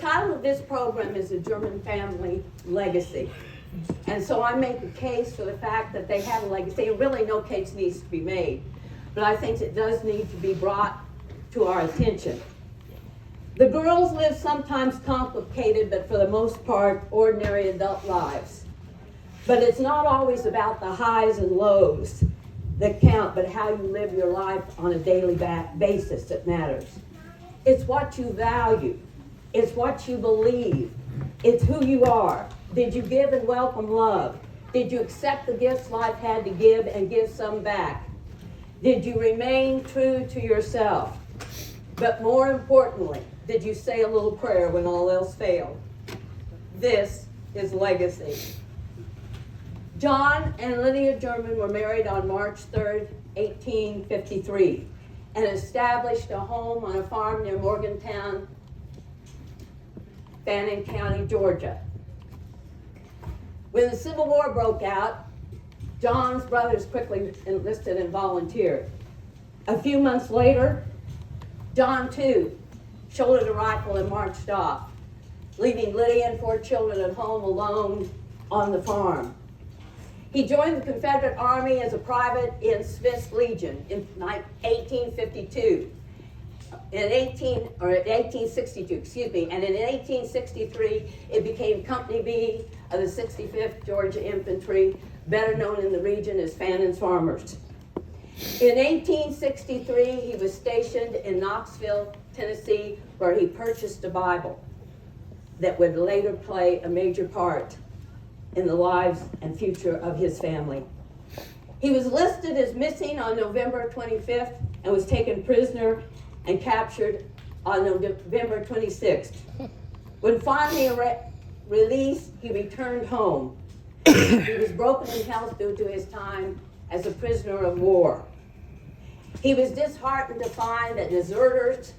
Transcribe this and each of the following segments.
title of this program is The German Family Legacy. And so I make a case for the fact that they have a legacy. And really no case needs to be made. But I think it does need to be brought to our attention. The girls live sometimes complicated, but for the most part, ordinary adult lives. But it's not always about the highs and lows that count, but how you live your life on a daily basis that matters. It's what you value. It's what you believe. It's who you are. Did you give and welcome love? Did you accept the gifts life had to give and give some back? Did you remain true to yourself? But more importantly, did you say a little prayer when all else failed? This is legacy. John and Lydia German were married on March 3rd, 1853, and established a home on a farm near Morgantown, Fannin County, Georgia. When the Civil War broke out, John's brothers quickly enlisted and volunteered. A few months later, John, too, shouldered a rifle and marched off, leaving Lydia and 4 children at home alone on the farm. He joined the Confederate Army as a private in Smith's Legion in 1852. In 1862, and in 1863, it became Company B of the 65th Georgia Infantry, better known in the region as Fannin's Farmers. In 1863, he was stationed in Knoxville, Tennessee, where he purchased a Bible that would later play a major part in the lives and future of his family. He was listed as missing on November 25th and was taken prisoner and captured on November 26th. When finally released, he returned home. He was broken in health due to his time as a prisoner of war. He was disheartened to find that deserters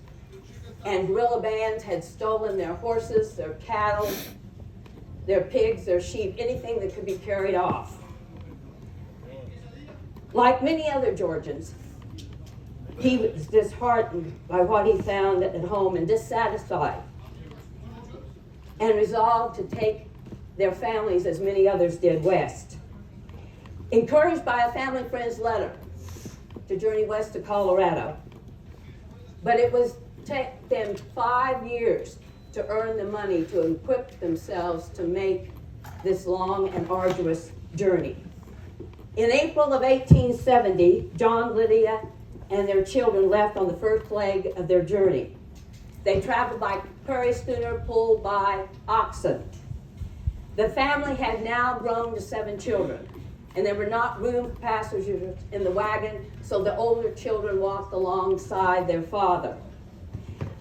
and guerrilla bands had stolen their horses, their cattle, their pigs, their sheep, anything that could be carried off. Like many other Georgians, he was disheartened by what he found at home and dissatisfied, and resolved to take their families, as many others did, west. Encouraged by a family friend's letter to journey west to Colorado, but it was take them 5 years to earn the money to equip themselves to make this long and arduous journey. In April of 1870, John, Lydia, and their children left on the first leg of their journey. They traveled by prairie schooner pulled by oxen. The family had now grown to 7 children, and there were not room for passengers in the wagon, so the older children walked alongside their father.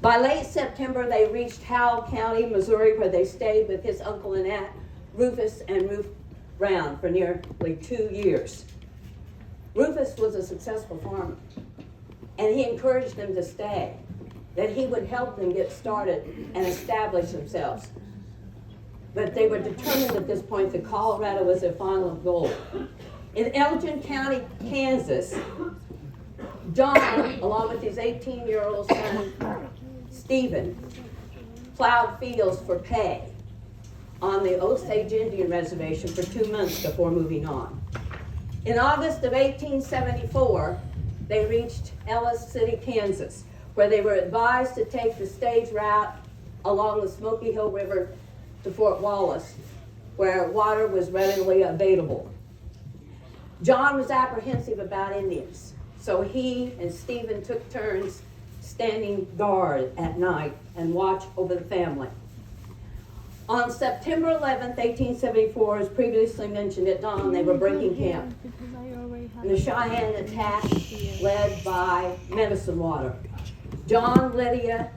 By late September, they reached Howell County, Missouri, where they stayed with his uncle and aunt, Rufus and Ruth Brown, for nearly 2 years. Rufus was a successful farmer, and he encouraged them to stay, that he would help them get started and establish themselves. But they were determined at this point that Colorado was their final goal. In Elgin County, Kansas, John, along with his 18-year-old son, Stephen, plowed fields for pay on the Osage Indian Reservation for 2 months before moving on. In August of 1874, they reached Ellis City, Kansas, where they were advised to take the stage route along the Smoky Hill River to Fort Wallace, where water was readily available. John was apprehensive about Indians, so he and Stephen took turns standing guard at night and watch over the family. On September 11th, 1874, as previously mentioned at dawn, they were breaking camp. And the Cheyenne attack led by Medicine Water. John, Lydia,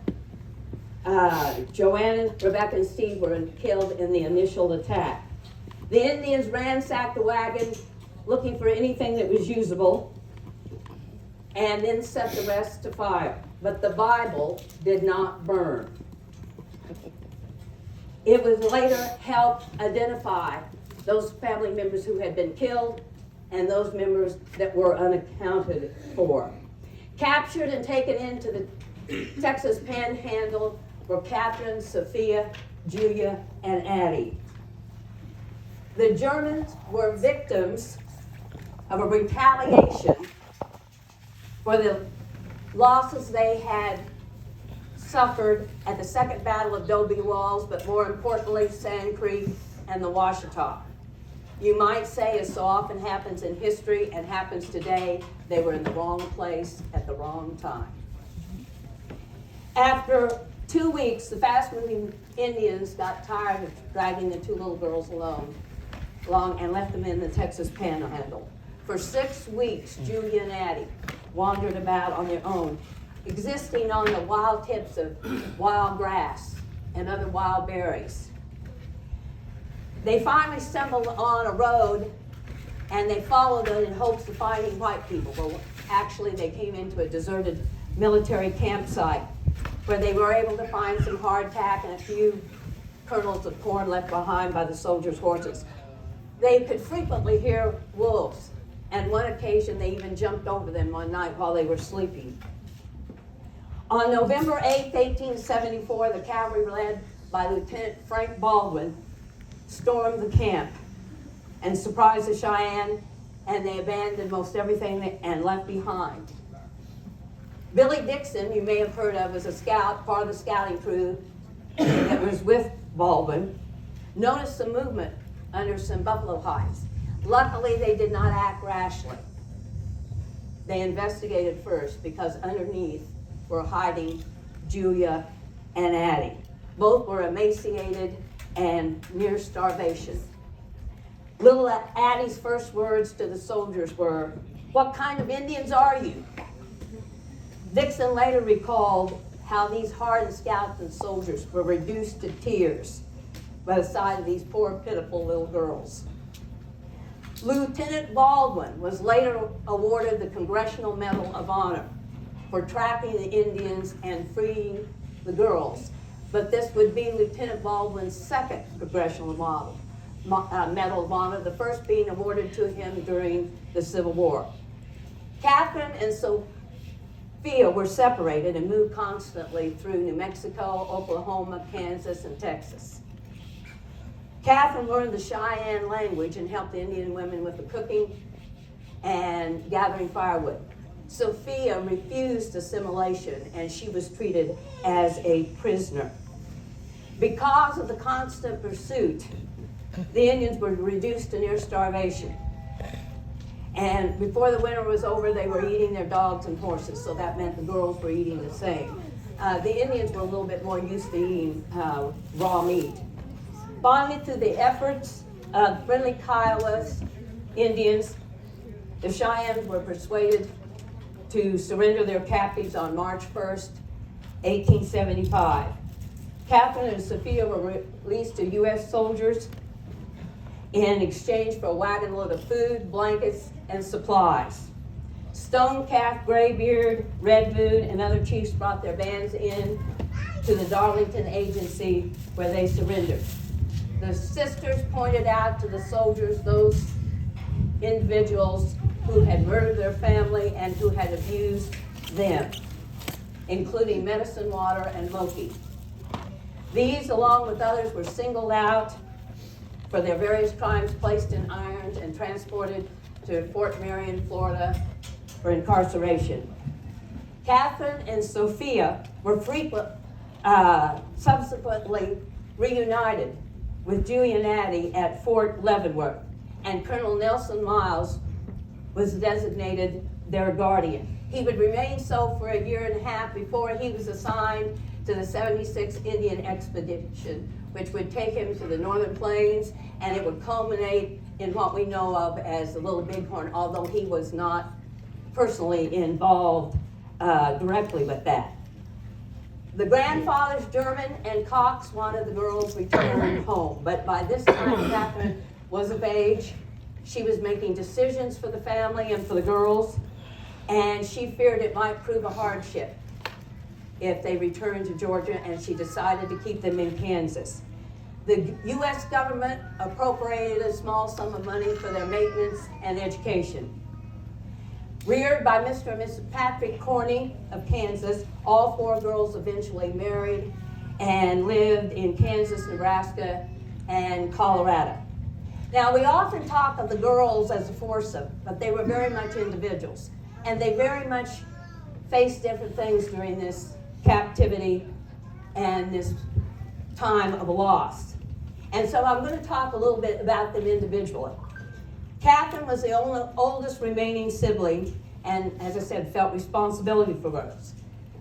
Joanna, Rebecca, and Steve were killed in the initial attack. The Indians ransacked the wagon looking for anything that was usable and then set the rest to fire. But the Bible did not burn. It was later helped identify those family members who had been killed and those members that were unaccounted for. Captured and taken into the Texas Panhandle were Catherine, Sophia, Julia, and Addie. The Germans were victims of a retaliation for the losses they had suffered at the Second Battle of Adobe Walls, but more importantly, Sand Creek and the Washita. You might say, as so often happens in history and happens today, they were in the wrong place at the wrong time. After 2 weeks, the fast-moving Indians got tired of dragging the two little girls along and left them in the Texas Panhandle. For 6 weeks, Julia and Addie wandered about on their own, existing on the wild tips of wild grass and other wild berries. They finally stumbled on a road, and they followed it in hopes of finding white people. Well, actually, they came into a deserted military campsite where they were able to find some hardtack and a few kernels of corn left behind by the soldiers' horses. They could frequently hear wolves, and one occasion they even jumped over them one night while they were sleeping. On November 8, 1874, the cavalry led by Lieutenant Frank Baldwin stormed the camp and surprised the Cheyenne, and they abandoned most everything and left behind. Billy Dixon, you may have heard of as a scout, part of the scouting crew that was with Baldwin, noticed some movement under some buffalo hides. Luckily, they did not act rashly. They investigated first because underneath were hiding Julia and Addie. Both were emaciated and near starvation. Little Addie's first words to the soldiers were, "What kind of Indians are you?" Dixon later recalled how these hardened scouts and soldiers were reduced to tears by the side of these poor, pitiful little girls. Lieutenant Baldwin was later awarded the Congressional Medal of Honor for trapping the Indians and freeing the girls. But this would be Lieutenant Baldwin's second Congressional Medal of Honor, the first being awarded to him during the Civil War. Catherine and Sophia were separated and moved constantly through New Mexico, Oklahoma, Kansas, and Texas. Catherine learned the Cheyenne language and helped the Indian women with the cooking and gathering firewood. Sophia refused assimilation, and she was treated as a prisoner. Because of the constant pursuit, the Indians were reduced to near starvation. And before the winter was over, they were eating their dogs and horses, so that meant the girls were eating the same. The Indians were a little bit more used to eating raw meat. Finally, through the efforts of friendly Kiowas Indians, the Cheyennes were persuaded to surrender their captives on March 1st, 1875. Catherine and Sophia were released to U.S. soldiers in exchange for a wagon load of food, blankets, and supplies. Stonecalf, Graybeard, Red Moon, and other chiefs brought their bands in to the Darlington Agency where they surrendered. The sisters pointed out to the soldiers those individuals who had murdered their family and who had abused them, including Medicine Water and Loki. These, along with others, were singled out for their various crimes, placed in irons, and transported to Fort Marion, Florida, for incarceration. Catherine and Sophia were subsequently reunited with Julia and Addie at Fort Leavenworth, and Colonel Nelson Miles was designated their guardian. He would remain so for a year and a half before he was assigned to the 76th Indian Expedition, which would take him to the Northern Plains, and it would culminate in what we know of as the Little Bighorn, although he was not personally involved directly with that. The grandfathers, German and Cox, wanted the girls returned home, but by this time, Catherine was of age. She was making decisions for the family and for the girls, and she feared it might prove a hardship if they returned to Georgia, and she decided to keep them in Kansas. The U.S. government appropriated a small sum of money for their maintenance and education. Reared by Mr. and Mrs. Patrick Corney of Kansas, all four girls eventually married and lived in Kansas, Nebraska, and Colorado. Now, we often talk of the girls as a foursome, but they were very much individuals, and they very much faced different things during this captivity and this time of loss. And so I'm going to talk a little bit about them individually. Catherine was the oldest remaining sibling, and as I said, felt responsibility for those.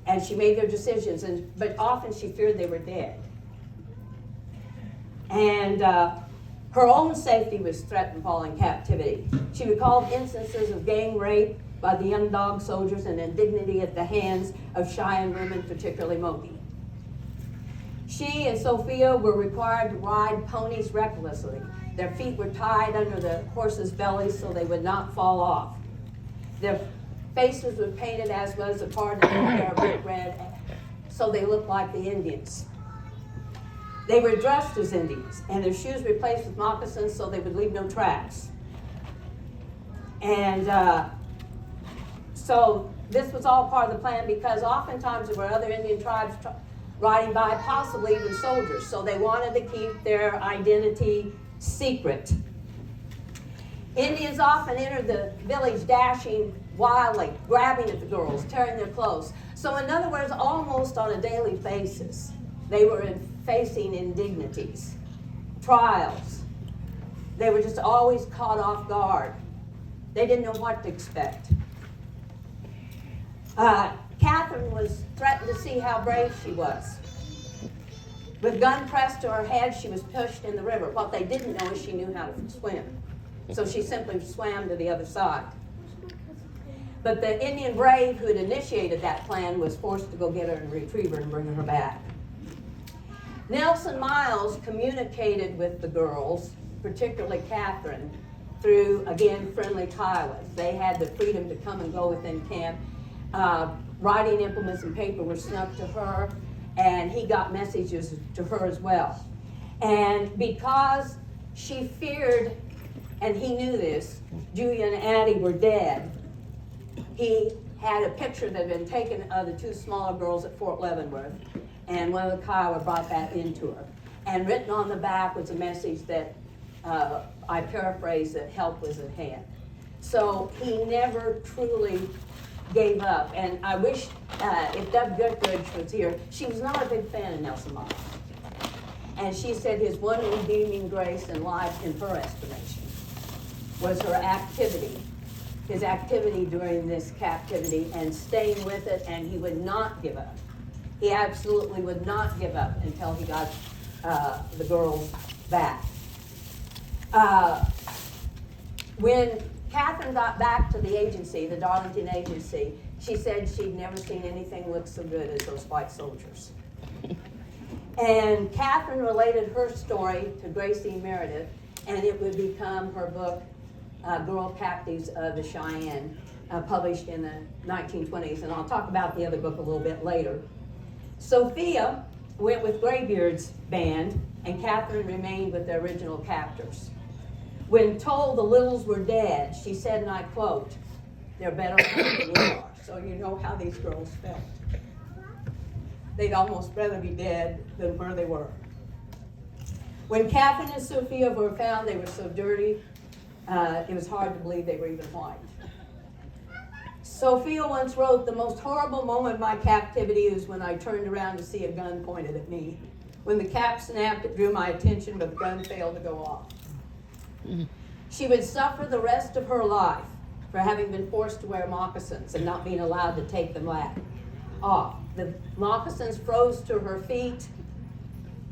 And she made their decisions, but often she feared they were dead. And her own safety was threatened while in captivity. She recalled instances of gang rape by the young dog soldiers and indignity at the hands of Cheyenne women, particularly Mogi. She and Sophia were required to ride ponies recklessly. Their feet were tied under the horses' bellies so they would not fall off. Their faces were painted, as was a part of their hair, brick red, so they looked like the Indians. They were dressed as Indians, and their shoes replaced with moccasins so they would leave no tracks. And so this was all part of the plan, because oftentimes there were other Indian tribes riding by, possibly even soldiers, so they wanted to keep their identity secret. Indians often entered the village dashing wildly, grabbing at the girls, tearing their clothes. So in other words, almost on a daily basis, they were facing indignities, trials. They were just always caught off guard. They didn't know what to expect. Catherine was threatened to see how brave she was. With gun pressed to her head, she was pushed in the river. What they didn't know is she knew how to swim. So she simply swam to the other side. But the Indian brave who had initiated that plan was forced to go get her and retrieve her and bring her back. Nelson Miles communicated with the girls, particularly Catherine, through, again, friendly Kiowas. They had the freedom to come and go within camp. Writing implements and paper were snuck to her, and he got messages to her as well. And because she feared, and he knew this, Julia and Addie were dead, he had a picture that had been taken of the two smaller girls at Fort Leavenworth, and one of the Kiowa brought that into her. And written on the back was a message that, I paraphrase, that help was at hand. So he never truly gave up. And I wish if Deb Goodrich was here, she was not a big fan of Nelson Miles. And she said his one redeeming grace in life, in her estimation, was her activity, his activity during this captivity and staying with it, and he would not give up. He absolutely would not give up until he got the girls back. When Catherine got back to the agency, the Darlington agency, she said she'd never seen anything look so good as those white soldiers. And Catherine related her story to Gracie Meredith, and it would become her book, Girl Captives of the Cheyenne, published in the 1920s, and I'll talk about the other book a little bit later. Sophia went with Graybeard's band, and Catherine remained with the original captors. When told the Littles were dead, she said, and I quote, "They're better off than we are." So you know how these girls felt. They'd almost rather be dead than where they were. When Catherine and Sophia were found, they were so dirty, it was hard to believe they were even white. Sophia once wrote, "The most horrible moment of my captivity is when I turned around to see a gun pointed at me. When the cap snapped, it drew my attention, but the gun failed to go off." She would suffer the rest of her life for having been forced to wear moccasins and not being allowed to take them off. The moccasins froze to her feet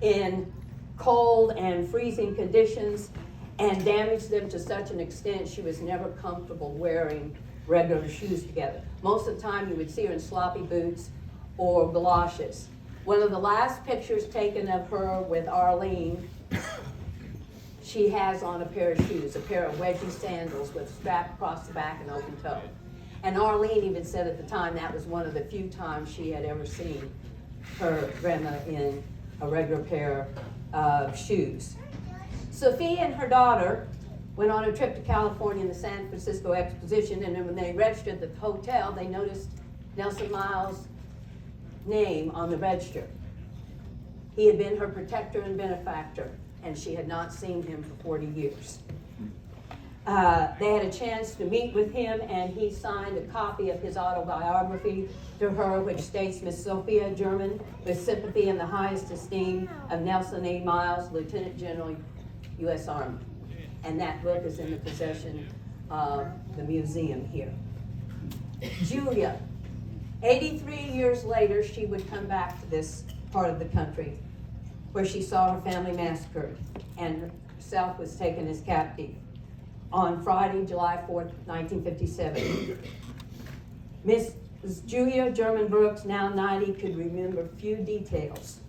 in cold and freezing conditions and damaged them to such an extent she was never comfortable wearing regular shoes together. Most of the time you would see her in sloppy boots or galoshes. One of the last pictures taken of her with Arlene, she has on a pair of shoes, a pair of wedgie sandals with a strap across the back and open toe. And Arlene even said at the time that was one of the few times she had ever seen her grandma in a regular pair of shoes. Sophia and her daughter went on a trip to California in the San Francisco Exposition, and when they registered at the hotel, they noticed Nelson Miles' name on the register. He had been her protector and benefactor, and she had not seen him for 40 years. They had a chance to meet with him, and he signed a copy of his autobiography to her, which states, Miss Sophia German, with sympathy and the highest esteem of Nelson A. Miles, Lieutenant General, U.S. Army. And that book is in the possession of the museum here. Julia, 83 years later, she would come back to this part of the country where she saw her family massacred and herself was taken as captive on Friday, July 4th, 1957. Miss Julia German Brooks, now 90, could remember few details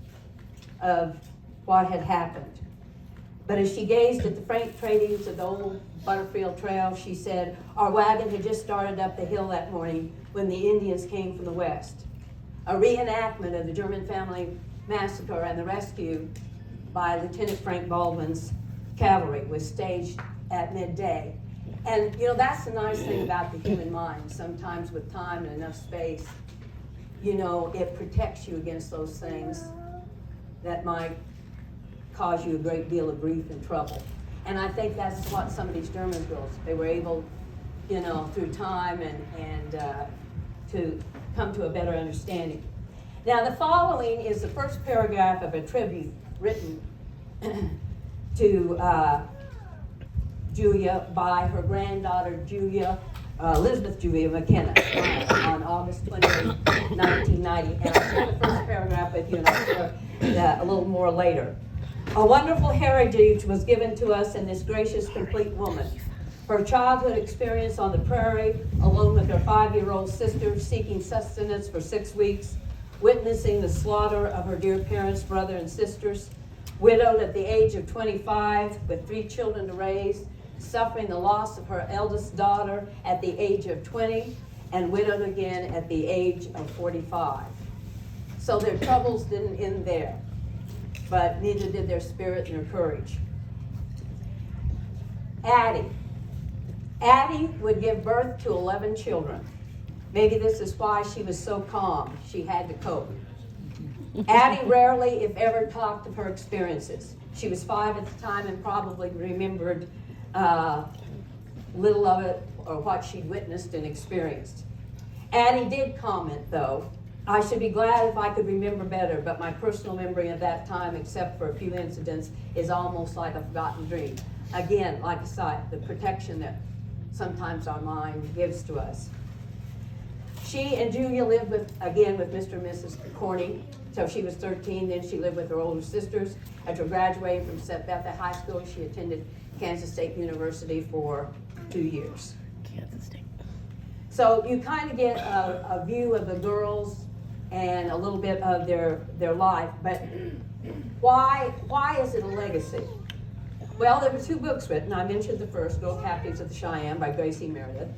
of what had happened. But as she gazed at the freight trainings of the old Butterfield Trail, she said, our wagon had just started up the hill that morning when the Indians came from the west. A reenactment of the German Family Massacre and the rescue by Lieutenant Frank Baldwin's cavalry was staged at midday. And you know, that's the nice thing about the human mind. Sometimes with time and enough space, you know, it protects you against those things that might cause you a great deal of grief and trouble. And I think that's what some of these German girls, they were able, you know, through time and to come to a better understanding. Now the following is the first paragraph of a tribute written to Julia by her granddaughter Elizabeth Julia McKenna on August 28, 1990. And I'll share the first paragraph with you and I'll share that a little more later. A wonderful heritage was given to us in this gracious, complete woman. Her childhood experience on the prairie, alone with her 5-year-old sister, seeking sustenance for 6 weeks, witnessing the slaughter of her dear parents, brother and sisters, widowed at the age of 25 with 3 children to raise, suffering the loss of her eldest daughter at the age of 20, and widowed again at the age of 45. So their troubles didn't end there, but neither did their spirit and their courage. Addie would give birth to 11 children. Maybe this is why she was so calm. She had to cope. Addie rarely, if ever, talked of her experiences. She was 5 at the time and probably remembered little of it or what she'd witnessed and experienced. Addie did comment, though, I should be glad if I could remember better, but my personal memory of that time, except for a few incidents, is almost like a forgotten dream. Again, like I said, the protection that sometimes our mind gives to us. She and Julia lived with Mr. and Mrs. Corney till she was 13. Then she lived with her older sisters. After graduating from St. Bethel High School, she attended Kansas State University for 2 years. Kansas State. So you kind of get a view of the girls and a little bit of their life. But why is it a legacy? Well, there were 2 books written. I mentioned the first, Girl Captives of the Cheyenne by Gracie Meredith.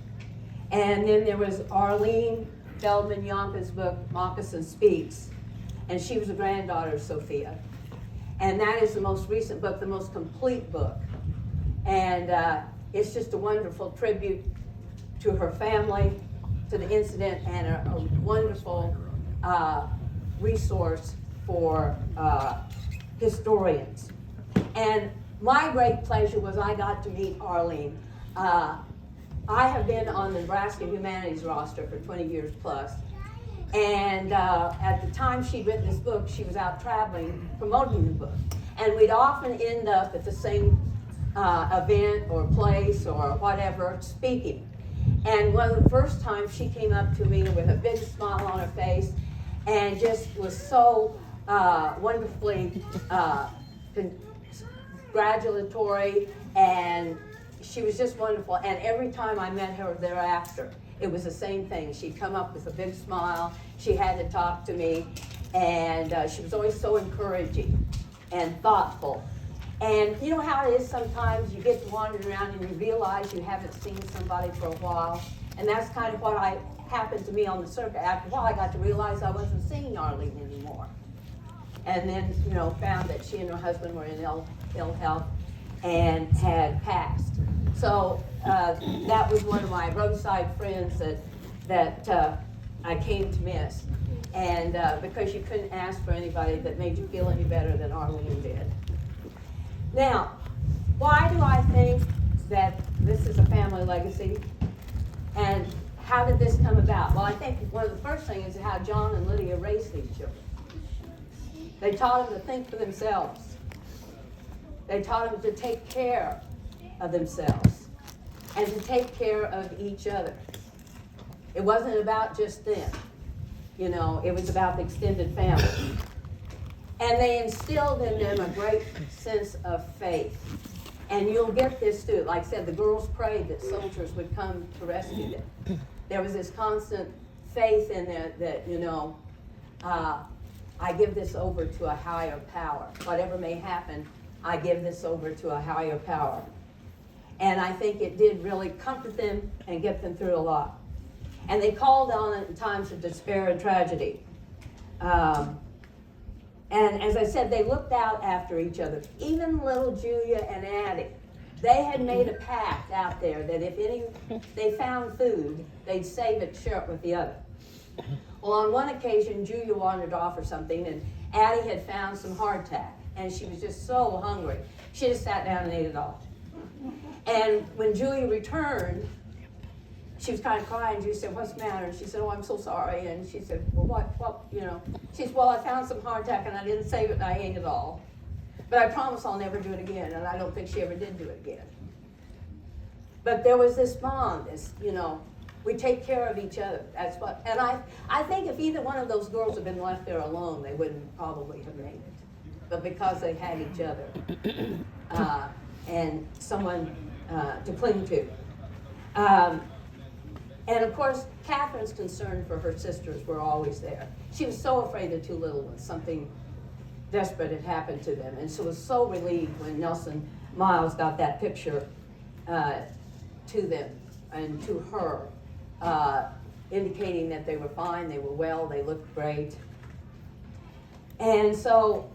And then there was Arlene Feldman Yonka's book, Moccasin Speaks. And she was a granddaughter of Sophia. And that is the most recent book, the most complete book. And it's just a wonderful tribute to her family, to the incident, and a wonderful resource for historians. And my great pleasure was I got to meet Arlene. I have been on the Nebraska Humanities roster for 20 years plus. And at the time she'd written this book, she was out traveling, promoting the book. And we'd often end up at the same event or place or whatever, speaking. And one of the first times she came up to me with a big smile on her face and just was so wonderfully congratulatory, and she was just wonderful. And every time I met her thereafter, it was the same thing. She'd come up with a big smile. She had to talk to me, and she was always so encouraging and thoughtful. And you know how it is sometimes you get to wandering around and you realize you haven't seen somebody for a while. And that's kind of what happened to me on the circuit. After a while, I got to realize I wasn't seeing Arlene anymore. And then, you know, found that she and her husband were in ill health and had passed. So that was one of my roadside friends that I came to miss. And because you couldn't ask for anybody that made you feel any better than Arlene did. Now, why do I think that this is a family legacy? And how did this come about? Well, I think one of the first things is how John and Lydia raised these children. They taught them to think for themselves. They taught them to take care of themselves and to take care of each other. It wasn't about just them. You know, it was about the extended family. And they instilled in them a great sense of faith. And you'll get this too. Like I said, the girls prayed that soldiers would come to rescue them. There was this constant faith in there that, you know, I give this over to a higher power. Whatever may happen, I give this over to a higher power. And I think it did really comfort them and get them through a lot. And they called on it in times of despair and tragedy. And as I said, they looked out after each other. Even little Julia and Addie, they had made a pact out there that if they found food, they'd save it, share it with the other. Well, on one occasion, Julia wanted to offer something, and Addie had found some hardtack, and she was just so hungry. She just sat down and ate it all. And when Julia returned, she was kind of crying. Julia said, "What's the matter?" And she said, "Oh, I'm so sorry." And she said, "Well, what, you know?" She said, "Well, I found some hardtack, and I didn't save it, and I ate it all. But I promise I'll never do it again." And I don't think she ever did do it again. But there was this bond, this, you know, we take care of each other. That's what, and I think if either one of those girls had been left there alone, they wouldn't probably have made it. But because they had each other and someone to cling to. And of course, Catherine's concern for her sisters were always there. She was so afraid the two little ones, something desperate had happened to them. And she was so relieved when Nelson Miles got that picture to them and to her, indicating that they were fine, they were well, they looked great. And so,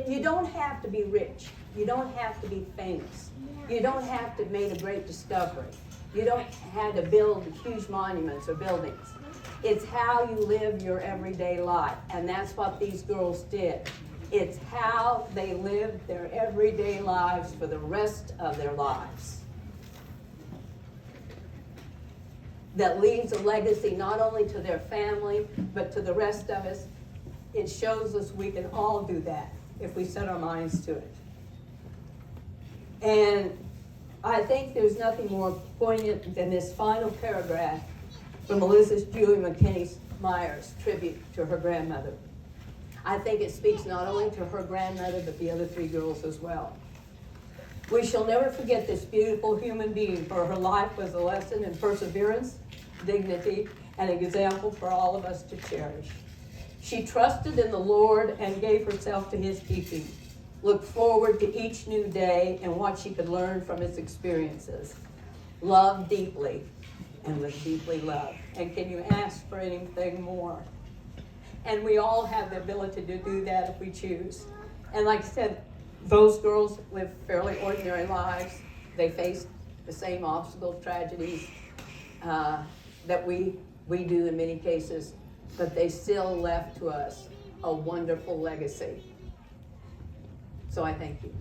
you don't have to be rich. You don't have to be famous. You don't have to have made a great discovery. You don't have to build huge monuments or buildings. It's how you live your everyday life. And that's what these girls did. It's how they lived their everyday lives for the rest of their lives. That leaves a legacy not only to their family, but to the rest of us. It shows us we can all do that if we set our minds to it. And I think there's nothing more poignant than this final paragraph from Melissa's Julie McKinney Myers tribute to her grandmother. I think it speaks not only to her grandmother, but the other three girls as well. "We shall never forget this beautiful human being, for her life was a lesson in perseverance, dignity, and an example for all of us to cherish. She trusted in the Lord and gave herself to his keeping. Looked forward to each new day and what she could learn from its experiences. Loved deeply and was deeply loved." And can you ask for anything more? And we all have the ability to do that if we choose. And like I said, those girls lived fairly ordinary lives. They faced the same obstacles, tragedies that we do in many cases, but they still left to us a wonderful legacy. So I thank you.